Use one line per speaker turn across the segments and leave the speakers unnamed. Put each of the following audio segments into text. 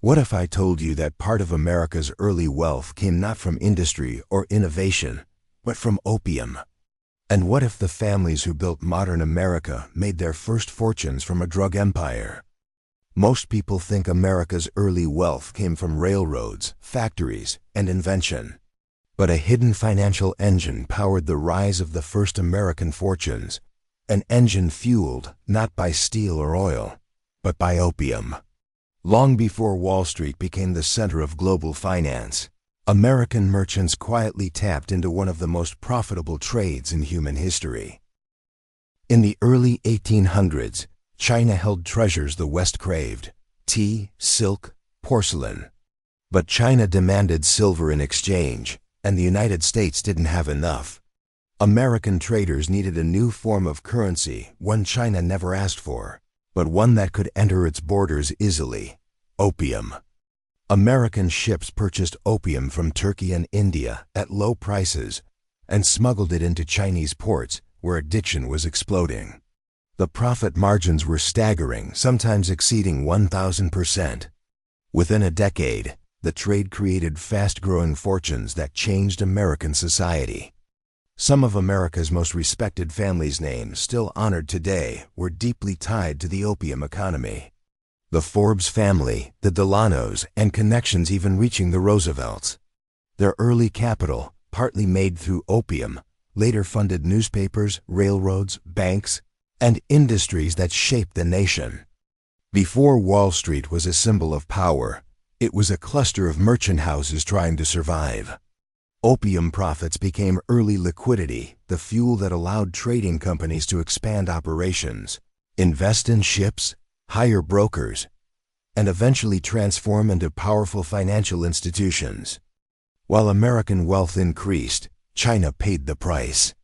What if I told you that part of America's early wealth came not from industry or innovation, but from opium? And what if the families who built modern America made their first fortunes from a drug empire? Most people think America's early wealth came from railroads, factories, and invention. But a hidden financial engine powered the rise of the first American fortunes, an engine fueled not by steel or oil, but by opium. Long before Wall Street became the center of global finance, American merchants quietly tapped into one of the most profitable trades in human history. In the early 1800s, China held treasures the West craved: tea, silk, porcelain. But China demanded silver in exchange, and the United States didn't have enough. American traders needed a new form of currency, one China never asked for, but one that could enter its borders easily: opium. American ships purchased opium from Turkey and India at low prices and smuggled it into Chinese ports where addiction was exploding. The profit margins were staggering, sometimes exceeding 1,000%. Within a decade, the trade created fast-growing fortunes that changed American society. Some of America's most respected families' names, still honored today, were deeply tied to the opium economy. The Forbes family, the Delanos, and connections even reaching the Roosevelts. Their early capital, partly made through opium, later funded newspapers, railroads, banks, and industries that shaped the nation. Before Wall Street was a symbol of power, it was a cluster of merchant houses trying to survive. Opium profits became early liquidity, the fuel that allowed trading companies to expand operations, invest in ships, hire brokers, and eventually transform into powerful financial institutions. While American wealth increased, China paid the price.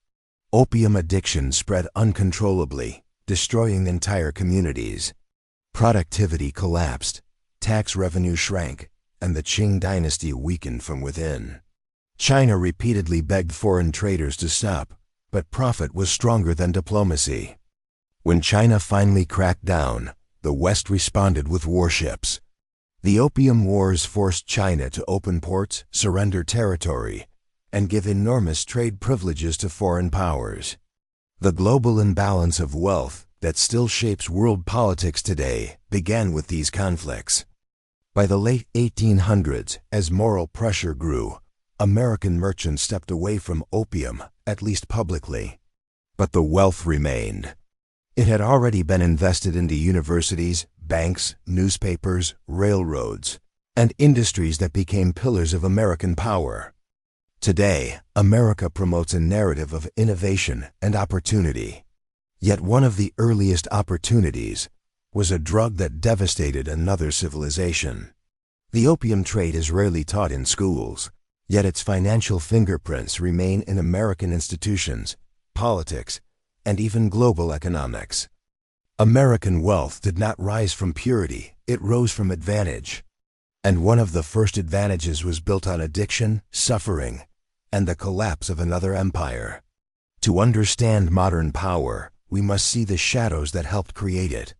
Opium addiction spread uncontrollably, destroying entire communities. Productivity collapsed, tax revenue shrank, and the Qing dynasty weakened from within. China repeatedly begged foreign traders to stop, but profit was stronger than diplomacy. When China finally cracked down, the West responded with warships. The Opium Wars forced China to open ports, surrender territory, and give enormous trade privileges to foreign powers. The global imbalance of wealth that still shapes world politics today began with these conflicts. By the late 1800s, as moral pressure grew, American merchants stepped away from opium, at least publicly. But the wealth remained. It had already been invested into universities, banks, newspapers, railroads, and industries that became pillars of American power. Today, America promotes a narrative of innovation and opportunity. Yet one of the earliest opportunities was a drug that devastated another civilization. The opium trade is rarely taught in schools, yet its financial fingerprints remain in American institutions, politics, and even global economics. American wealth did not rise from purity, it rose from advantage. And one of the first advantages was built on addiction, suffering, and the collapse of another empire. To understand modern power, we must see the shadows that helped create it.